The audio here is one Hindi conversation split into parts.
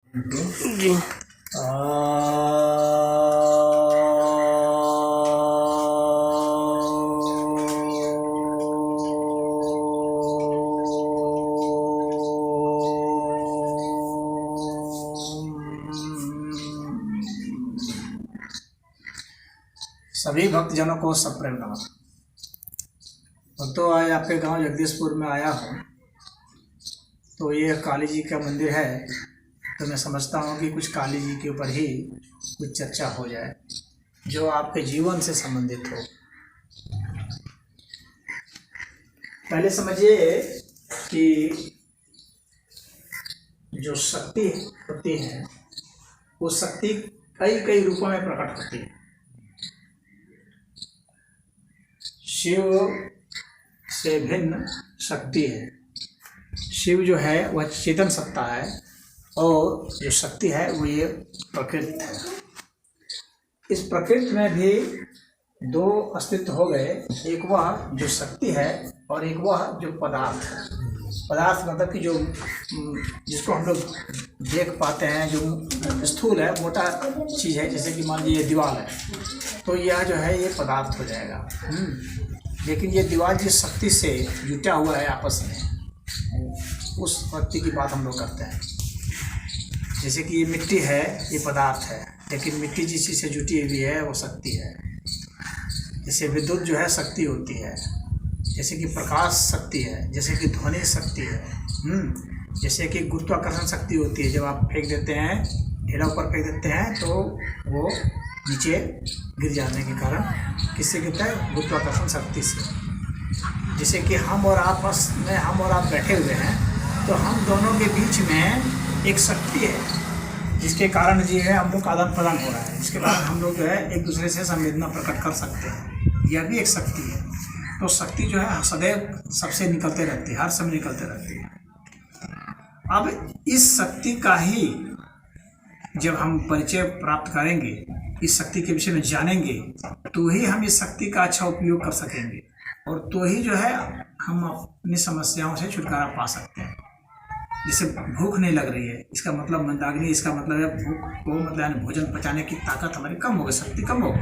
जी। सभी भक्तजनों को सप्रेम नमः। भक्तों, आज आपके गांव जगदीशपुर में आया हूँ तो ये काली जी का मंदिर है, तो मैं समझता हूँ कि कुछ काली जी के ऊपर ही कुछ चर्चा हो जाए जो आपके जीवन से संबंधित हो। पहले समझिए कि जो शक्ति होती है वो शक्ति कई कई रूपों में प्रकट होती है। शिव से भिन्न शक्ति है। शिव जो है वह चेतन सत्ता है और जो शक्ति है वो ये प्रकृति है। इस प्रकृति में भी दो अस्तित्व हो गए, एक वह जो शक्ति है और एक वह जो पदार्थ है। पदार्थ मतलब कि जो जिसको हम लोग देख पाते हैं, जो स्थूल है, मोटा चीज़ है, जैसे कि मान लीजिए दीवार है, तो यह जो है ये पदार्थ हो जाएगा। लेकिन ये दीवार जिस शक्ति से जुटा हुआ है आपस में, उस शक्ति की बात हम लोग करते हैं। जैसे कि ये मिट्टी है, ये पदार्थ है, लेकिन मिट्टी जिस चीज़ से जुटी हुई है वो शक्ति है। जैसे विद्युत जो है शक्ति होती है, जैसे कि प्रकाश शक्ति है, जैसे कि ध्वनि शक्ति है, जैसे कि गुरुत्वाकर्षण शक्ति होती है। जब आप फेंक देते हैं, ढेला ऊपर फेंक देते हैं तो वो नीचे गिर जाने के कारण किससे गिरता है? गुरुत्वाकर्षण शक्ति से। जैसे कि हम और आपस में हम और आप बैठे हुए हैं तो हम दोनों के बीच में एक शक्ति है जिसके कारण जो है हम लोग का आदान प्रदान हो रहा है, जिसके कारण हम लोग जो है एक दूसरे से संवेदना प्रकट कर सकते हैं। यह भी एक शक्ति है। तो शक्ति जो है सदैव सबसे निकलते रहती है, हर समय निकलते रहती है। अब इस शक्ति का ही जब हम परिचय प्राप्त करेंगे, इस शक्ति के विषय में जानेंगे, तो ही हम इस शक्ति का अच्छा उपयोग कर सकेंगे और तो ही जो है हम अपनी समस्याओं से छुटकारा पा सकते हैं। जैसे भूख नहीं लग रही है, इसका मतलब मंदाग्नि, इसका मतलब है भूख को मतलब भोजन पचाने की ताकत हमारी कम हो गई, शक्ति कम हो गई।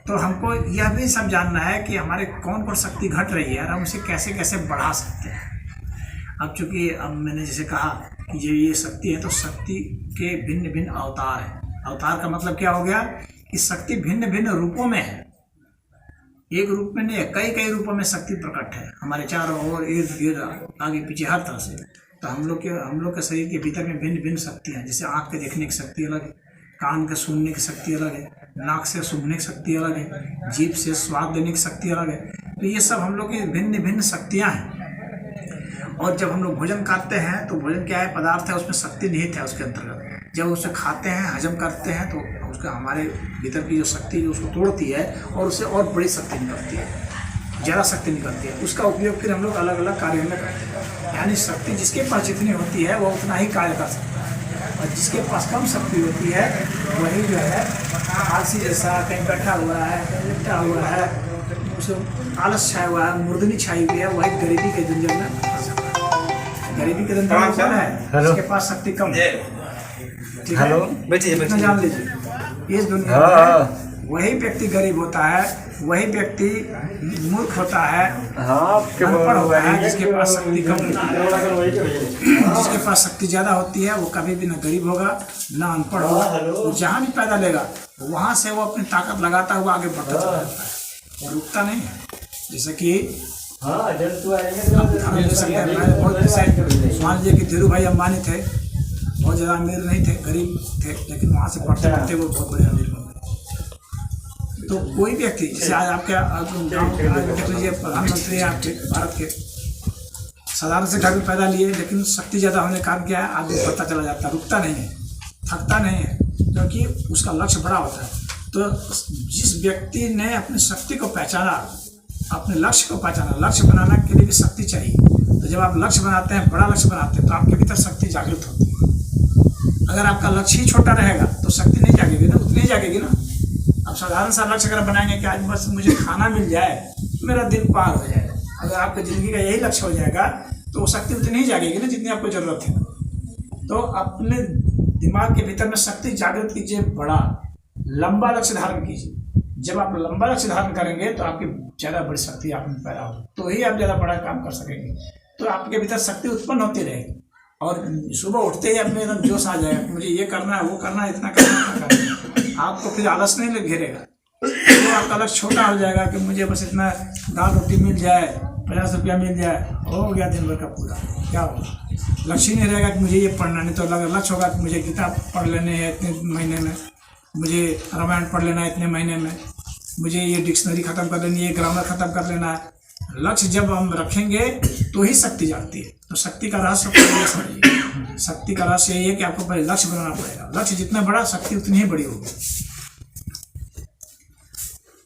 तो हमको यह भी सब जानना है कि हमारे कौन कौन शक्ति घट रही है और हम उसे कैसे कैसे बढ़ा सकते हैं। अब चूँकि अब मैंने जैसे कहा कि ये शक्ति है, तो शक्ति के भिन्न भिन्न अवतार हैं। अवतार का मतलब क्या हो गया कि शक्ति भिन्न भिन्न रूपों में है, एक रूप में नहीं है, कई कई रूपों में शक्ति प्रकट है हमारे चारों ओर, इर्द गिर्द, आगे पीछे, हर तरह से। तो हम लोग के शरीर के भीतर में भिन्न भिन्न शक्तियाँ हैं। जैसे आँख के देखने की शक्ति अलग है, कान के सुनने की शक्ति अलग है, नाक से सूंघने की शक्ति अलग है, जीभ से स्वाद लेने की शक्ति अलग है। तो ये सब हम लोग की भिन्न भिन्न शक्तियाँ हैं। और जब हम लोग भोजन खाते हैं तो भोजन क्या है? पदार्थ है, उसमें शक्ति निहित है उसके अंतर्गत। जब उसे खाते हैं, हजम करते हैं, तो उसका हमारे भीतर की जो शक्ति जो उसको तोड़ती है और उससे और बड़ी शक्ति निकलती है, ज़्यादा शक्ति निकलती है। उसका उपयोग फिर हम लोग अलग अलग कार्यों में करते हैं। यानी शक्ति जिसके पास जितनी होती है वह उतना ही कार्य कर सकता है, और जिसके पास कम शक्ति होती है वही जो है आलसी जैसा कहीं बैठा हुआ है, कहीं लिपटा हुआ है, उसे आलस छाया हुआ है, मुर्दनी छाई हुई है, वही गरीबी के जंजाल में फंस सकता है। गरीबी के जंजाल में कौन है? जिसके पास शक्ति कम है। ठीक है, इतना जान लीजिए। इस दुनिया में वही व्यक्ति गरीब होता है, वही व्यक्ति मूर्ख होता है, अनपढ़ होता है, जिसके पास शक्ति कम होती है। जिसके पास शक्ति ज़्यादा होती है वो कभी भी ना गरीब होगा ना अनपढ़ होगा। वो जहाँ भी पैदा लेगा वहाँ से वो अपनी ताकत लगाता हुआ आगे बढ़ता चला जाता है, वो रुकता नहीं है। जैसे कि मान लीजिए कि धीरू भाई अंबानी थे, बहुत ज़्यादा अमीर नहीं थे, गरीब थे, लेकिन वहाँ से पढ़ते पढ़ते वो बहुत बड़े अमीर हो गए। तो कोई व्यक्ति जैसे आज आपके देख लीजिए, प्रधानमंत्री हैं आपके भारत के, साधारण से घर में पैदा लिए, लेकिन शक्ति ज़्यादा होने का कारण क्या है? आगे बढ़ता चला जाता है, रुकता नहीं है, थकता नहीं है, क्योंकि उसका लक्ष्य बड़ा होता है। तो जिस व्यक्ति ने अपनी शक्ति को पहचाना, अपने लक्ष्य को पहचाना, लक्ष्य बनाने के लिए भी शक्ति चाहिए। तो जब आप लक्ष्य बनाते हैं, बड़ा लक्ष्य बनाते हैं, तो आपके भीतर शक्ति जागृत होती है। अगर आपका लक्ष्य ही छोटा रहेगा तो शक्ति नहीं जागेगी ना, उतनी ही जागेगी ना। अब साधारण सा लक्ष्य अगर बनाएंगे कि आज बस मुझे खाना मिल जाए, मेरा दिन पार हो जाए, अगर आपकी ज़िंदगी का यही लक्ष्य हो जाएगा तो वो शक्ति उतनी ही जागेगी ना जितनी आपको ज़रूरत है। तो अपने दिमाग के भीतर में शक्ति जागृत कीजिए, बड़ा लंबा लक्ष्य धारण कीजिए। जब आप लंबा लक्ष्य धारण करेंगे तो आपकी ज़्यादा बड़ी शक्ति आप में पैदा होगी, तो ही आप ज़्यादा बड़ा काम कर सकेंगे। तो आपके भीतर शक्ति उत्पन्न होती रहेगी और सुबह उठते ही अपने एकदम जोश आ जाएगा, मुझे ये करना है, वो करना है, इतना करना है, इतना करना है। आपको फिर आलस नहीं घेरेगा। तो आपका लक्ष्य छोटा हो जाएगा कि मुझे बस इतना दाल रोटी मिल जाए, 50 रुपया मिल जाए, हो गया दिन भर का पूरा। क्या होगा? लक्ष्य नहीं रहेगा कि मुझे ये पढ़ना, नहीं तो लक्ष्य होगा कि मुझे गीता पढ़ लेने हैं इतने महीने में, मुझे रामायण पढ़ लेना है इतने महीने में, मुझे ये डिक्शनरी खत्म कर लेनी है, ये ग्रामर खत्म कर लेना है। लक्ष्य जब हम रखेंगे तो ही शक्ति जागती है। तो शक्ति का रहस्य पहले समझिए। शक्ति का रहस्य यही है कि आपको पहले लक्ष्य बनाना पड़ेगा। लक्ष्य जितना बड़ा, शक्ति उतनी ही बड़ी होगी।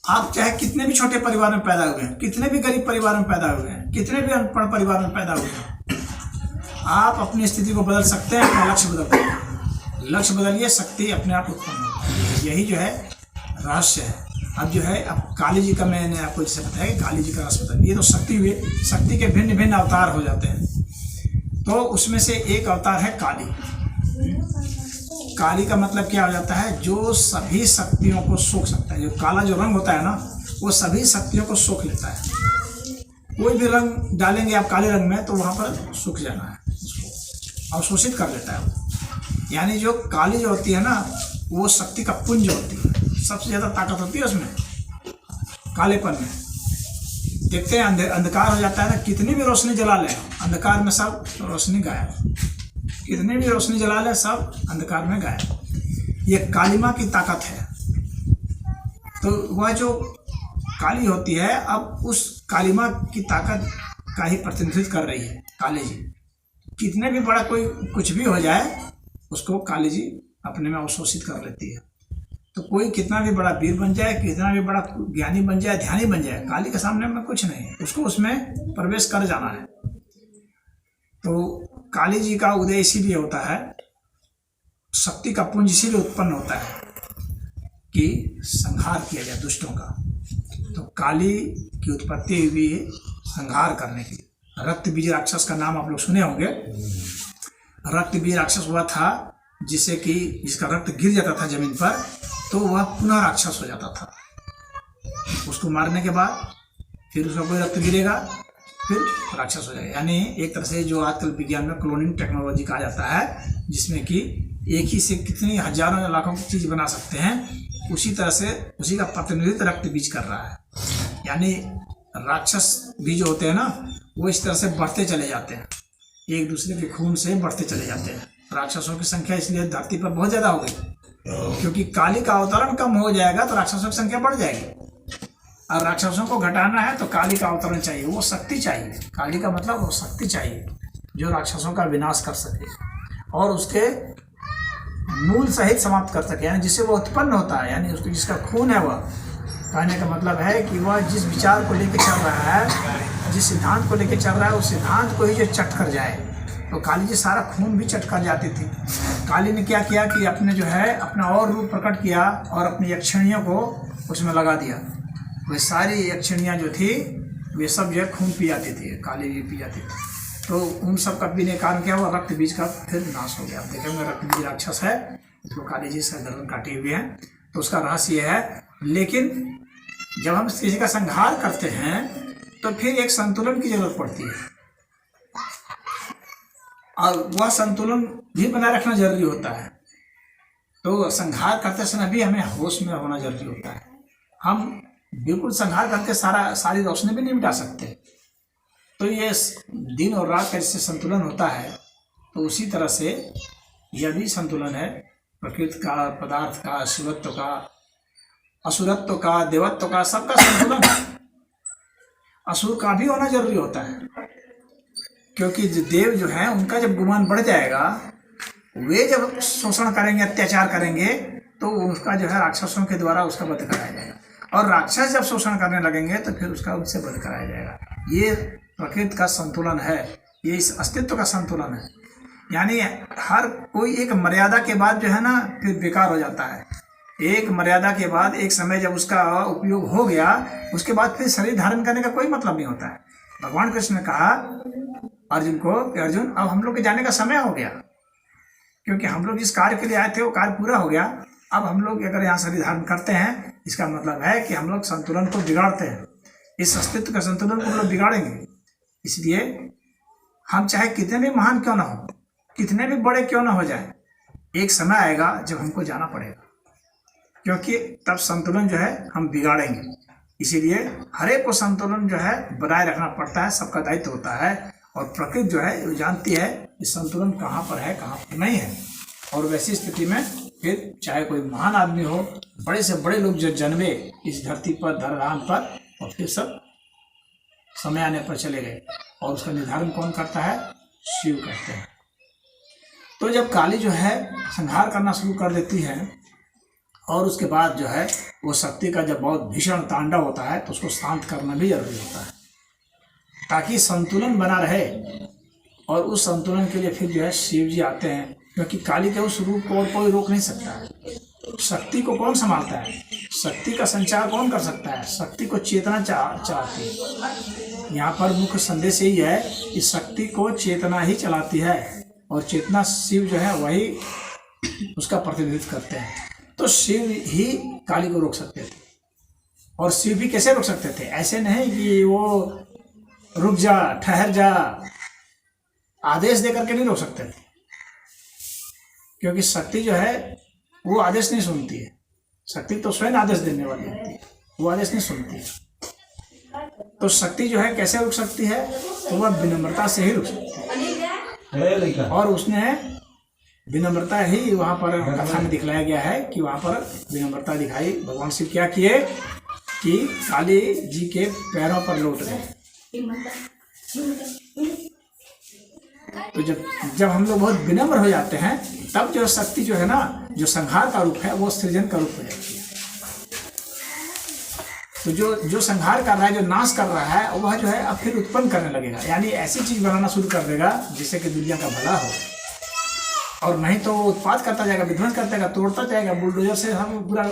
आप चाहे कितने भी छोटे परिवार में पैदा हुए हैं, कितने भी गरीब परिवार में पैदा हुए हैं, कितने भी अनपढ़ परिवार में पैदा हुए हैं, आप अपनी स्थिति को बदल सकते हैं। अपना लक्ष्य बदल, लक्ष्य बदलिए, शक्ति अपने आप उत्पन्न होगी। यही जो है रहस्य है। अब जो है, अब काली जी का मैंने आपको जैसे बताया कि काली जी का रहस्य बताया। ये तो शक्ति हुए, शक्ति के भिन्न भिन्न अवतार हो जाते हैं। तो उसमें से एक अवतार है काली। काली का मतलब क्या हो जाता है? जो सभी शक्तियों को सोख सकता है। जो काला जो रंग होता है ना, वो सभी शक्तियों को सोख लेता है। कोई भी रंग डालेंगे आप काले रंग में तो वहाँ पर सूख जाना है, उसको अवशोषित कर लेता है। यानी जो काली जो होती है ना, वो शक्ति का पुंज होती है, सबसे ज़्यादा ताकत होती है उसमें, कालेपन में। देखते हैं अंधकार हो जाता है ना, कितनी भी रोशनी जला ले, अंधकार में सब रोशनी गायब। कितनी भी रोशनी जला ले, सब अंधकार में गायब। ये कालिमा की ताकत है। तो वह जो काली होती है, अब उस कालिमा की ताकत का ही प्रतिनिधित्व कर रही है काली जी। कितने भी बड़ा कोई कुछ भी हो जाए, उसको काली जी अपने में अवशोषित कर लेती है। तो कोई कितना भी बड़ा वीर बन जाए, कितना भी बड़ा ज्ञानी बन जाए, ध्यानी बन जाए, काली के सामने में कुछ नहीं है, उसको उसमें प्रवेश कर जाना है। तो काली जी का उदय इसीलिए होता है, शक्ति का पुंज इसीलिए उत्पन्न होता है कि संहार किया जाए दुष्टों का। तो काली की उत्पत्ति हुई संहार करने की। रक्त बीज राक्षस का नाम आप लोग सुने होंगे। रक्त बीज राक्षस हुआ था जिसे कि जिसका रक्त गिर जाता था जमीन पर, तो वह पुनः राक्षस हो जाता था। उसको मारने के बाद फिर उसका कोई रक्त गिरेगा, फिर राक्षस हो जाएगा। यानी एक तरह से जो आजकल विज्ञान में क्लोनिंग टेक्नोलॉजी कहा जाता है, जिसमें कि एक ही से कितनी हजारों या लाखों की चीज़ बना सकते हैं, उसी तरह से उसी का प्रतिनिधित्व रक्त बीज कर रहा है। यानी राक्षस भी जो होते हैं ना, वो इस तरह से बढ़ते चले जाते हैं, एक दूसरे के खून से बढ़ते चले जाते हैं। राक्षसों की संख्या इसलिए धरती पर बहुत ज़्यादा हो गई, क्योंकि काली का अवतरण कम हो जाएगा तो राक्षसों की संख्या बढ़ जाएगी। और राक्षसों को घटाना है तो काली का अवतरण चाहिए, वो शक्ति चाहिए। काली का मतलब वो शक्ति चाहिए जो राक्षसों का विनाश कर सके और उसके मूल सहित समाप्त कर सके, यानी जिससे वो उत्पन्न होता है, यानी उसको जिसका खून है। वह कहने का मतलब है कि वह जिस विचार को लेकर चल रहा है, जिस सिद्धांत को लेकर चल रहा है, उस सिद्धांत को ही जो चट कर जाए। तो काली जी सारा खून भी चट कर जाती थी। काली ने क्या किया कि अपने जो है अपना और रूप प्रकट किया और अपनी यक्षिणियों को उसमें लगा दिया। वे सारी यक्षिणियाँ जो थी वे सब जो है खून पी जाती थी, काली जी पी जाती थी। तो उन सब का पीने कारण क्या हुआ? रक्त बीज का फिर नाश हो गया। देखेंगे रक्त बीज राक्षस है, इसको काली जी से गर्दन काटे हुए हैं, तो उसका रहस्य ये है। लेकिन जब हम किसी का संहार करते हैं तो फिर एक संतुलन की जरूरत पड़ती है, और वह संतुलन भी बनाए रखना जरूरी होता है। तो संहार करते समय भी हमें होश में होना जरूरी होता है। हम बिल्कुल संहार करके सारी रोशनी भी नहीं मिटा सकते। तो ये दिन और रात का जिससे संतुलन होता है, तो उसी तरह से यह भी संतुलन है। प्रकृति का, पदार्थ का, शिवत्व का, असुरत्व का, देवत्व का, सबका संतुलन है। असुर का भी होना जरूरी होता है, क्योंकि देव जो है उनका जब गुमान बढ़ जाएगा, वे जब शोषण करेंगे, अत्याचार करेंगे, तो उसका जो है राक्षसों के द्वारा उसका वध कराया जाएगा। और राक्षस जब शोषण करने लगेंगे तो फिर उसका उनसे वध कराया जाएगा। ये प्रकृति का संतुलन है, ये इस अस्तित्व का संतुलन है। यानी हर कोई एक मर्यादा के बाद जो है ना फिर बेकार हो जाता है। एक मर्यादा के बाद, एक समय जब उसका उपयोग हो गया, उसके बाद फिर शरीर धारण करने का कोई मतलब नहीं होता है। भगवान कृष्ण ने कहा अर्जुन को कि अर्जुन अब हम लोग के जाने का समय हो गया, क्योंकि हम लोग जिस कार्य के लिए आए थे वो कार्य पूरा हो गया। अब हम लोग अगर यहाँ शरीर धारण करते हैं, इसका मतलब है कि हम लोग संतुलन को बिगाड़ते हैं, इस अस्तित्व के संतुलन को हम लोग बिगाड़ेंगे। इसलिए हम चाहे कितने भी महान क्यों ना हो, कितने भी बड़े क्यों ना हो जाए, एक समय आएगा जब हमको जाना पड़ेगा, क्योंकि तब संतुलन जो है हम बिगाड़ेंगे। इसीलिए हर एक को संतुलन जो है बनाए रखना पड़ता है, सबका दायित्व होता है। और प्रकृति जो है वो जानती है कि संतुलन कहाँ पर है, कहाँ पर नहीं है। और वैसी स्थिति में फिर चाहे कोई महान आदमी हो, बड़े से बड़े लोग जो जन्मे इस धरती पर, धराधाम पर, और फिर सब समय आने पर चले गए। और उसका निर्धारण कौन करता है? शिव करते हैं। तो जब काली जो है संहार करना शुरू कर देती है, और उसके बाद जो है वो शक्ति का जब बहुत भीषण तांडव होता है, तो उसको शांत करना भी जरूरी होता है, ताकि संतुलन बना रहे। और उस संतुलन के लिए फिर जो है शिव जी आते हैं, क्योंकि काली के उस रूप को और कोई रोक नहीं सकता है। शक्ति को कौन संभालता है? शक्ति का संचार कौन कर सकता है? शक्ति को चेतना चलाती है। यहाँ पर मुख्य संदेश यही है कि शक्ति को चेतना ही चलाती है, और चेतना शिव जो है वही उसका प्रतिनिधित्व करते हैं। तो शिव ही काली को रोक सकते थे। और शिव भी कैसे रोक सकते थे? ऐसे नहीं कि वो रुक जा, ठहर जा, आदेश देकर के नहीं रोक सकते थे, क्योंकि शक्ति जो है वो आदेश नहीं सुनती है। शक्ति तो स्वयं आदेश देने वाली होती है, वो आदेश नहीं सुनती है। तो शक्ति जो है कैसे रुक सकती है? तो वह विनम्रता से ही रुक सकती है। और उसने विनम्रता ही वहाँ पर कथा में दिखलाया गया है कि वहाँ पर विनम्रता दिखाई। भगवान शिव क्या किए कि काली जी के पैरों पर लौट गए। तो जब हम लोग बहुत विनम्र हो जाते हैं, तब जो शक्ति जो है ना, जो संहार का रूप है, वो सृजन का रूप हो जाती है। तो जो संहार कर रहा है, जो नाश कर रहा है, वह जो है अब फिर उत्पन्न करने लगेगा, यानी ऐसी चीज बनाना शुरू कर देगा जिससे कि दुनिया का भला हो। और नहीं तो वो उत्पाद करता जाएगा, विध्वंस करता जाएगा, तोड़ता जाएगा, बुलडोजर से हम पूरा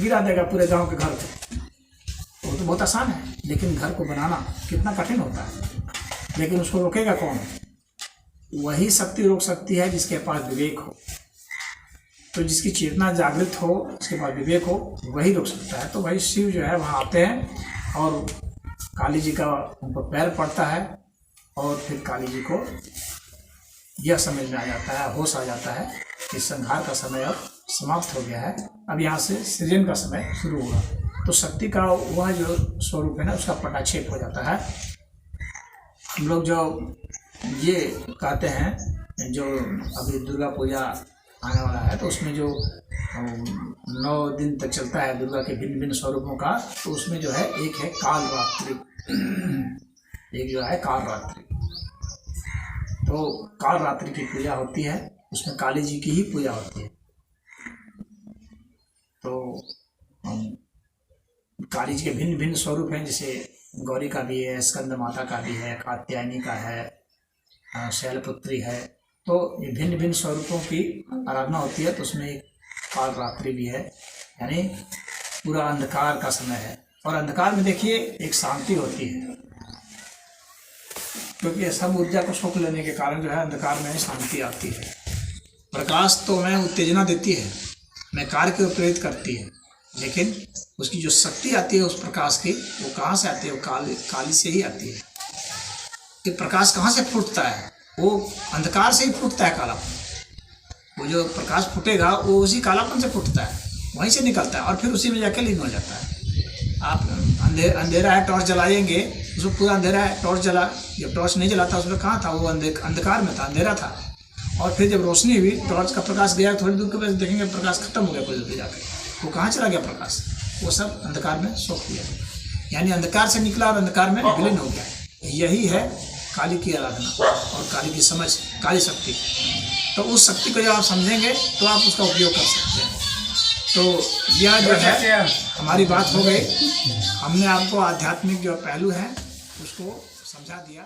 गिरा देगा पूरे गांव के घर को। वो तो बहुत आसान है, लेकिन घर को बनाना कितना कठिन होता है। लेकिन उसको रोकेगा कौन? वही शक्ति रोक सकती है जिसके पास विवेक हो। तो जिसकी चेतना जागृत हो, जिसके पास विवेक हो, वही रोक सकता है। तो वही शिव जो है वहाँ आते हैं, और काली जी का उनको पैर पड़ता है, और फिर काली जी को यह समझ में आ जाता है, होश आ जाता है कि संहार का समय अब समाप्त हो गया है, अब यहाँ से सृजन का समय शुरू होगा। तो शक्ति का वह जो स्वरूप है ना, उसका पटाक्षेप हो जाता है। हम लोग जो ये कहते हैं, जो अभी दुर्गा पूजा आने वाला है, तो उसमें जो 9 दिन तक चलता है दुर्गा के भिन्न भिन्न स्वरूपों का, तो उसमें जो है एक है कालरात्रि, एक जो है कालरात्रि। तो कालरात्रि की पूजा होती है, उसमें काली जी की ही पूजा होती है। तो काली जी के भिन्न भिन्न स्वरूप हैं, जैसे गौरी का भी है, स्कंद माता का भी है, कात्यायनी का है, शैलपुत्री है। तो ये भिन्न भिन्न स्वरूपों की आराधना होती है। तो उसमें एक कालरात्रि भी है, यानी पूरा अंधकार का समय है। और अंधकार में देखिए एक शांति होती है, क्योंकि सब ऊर्जा को सोख लेने के कारण जो है अंधकार में शांति आती है। प्रकाश तो हमें उत्तेजना देती है, हमें कार्य की ओर प्रेरित करती है, लेकिन उसकी जो शक्ति आती है उस प्रकाश की, वो कहाँ से आती है? वो काली से ही आती है। कि प्रकाश कहाँ से फूटता है? वो अंधकार से ही फूटता है कालापन। वो जो प्रकाश फूटेगा वो उसी कालापन से फूटता है, वहीं से निकलता है, और फिर उसी में जाके लीन हो जाता है। आप अंधेरा है, टॉर्च जलाएंगे, उसको पूरा अंधेरा है, टॉर्च जला, जब टॉर्च नहीं जलाता उसमें कहाँ था? वो अंधकार में था, अंधेरा था। और फिर जब रोशनी हुई, टॉर्च का प्रकाश गया, थोड़ी दूर के बाद देखेंगे प्रकाश खत्म हो गया, कुछ दूर जाकर वो कहाँ चला गया प्रकाश? वो सब अंधकार में सोख लिया, यानी अंधकार से निकला और अंधकार में विलीन हो गया। यही है काली की आराधना और काली की समझ, काली शक्ति। तो उस शक्ति को जब आप समझेंगे तो आप उसका उपयोग कर सकते हैं। तो यह जो है हमारी बात हो गई, हमने आपको आध्यात्मिक जो पहलू है उसको समझा दिया।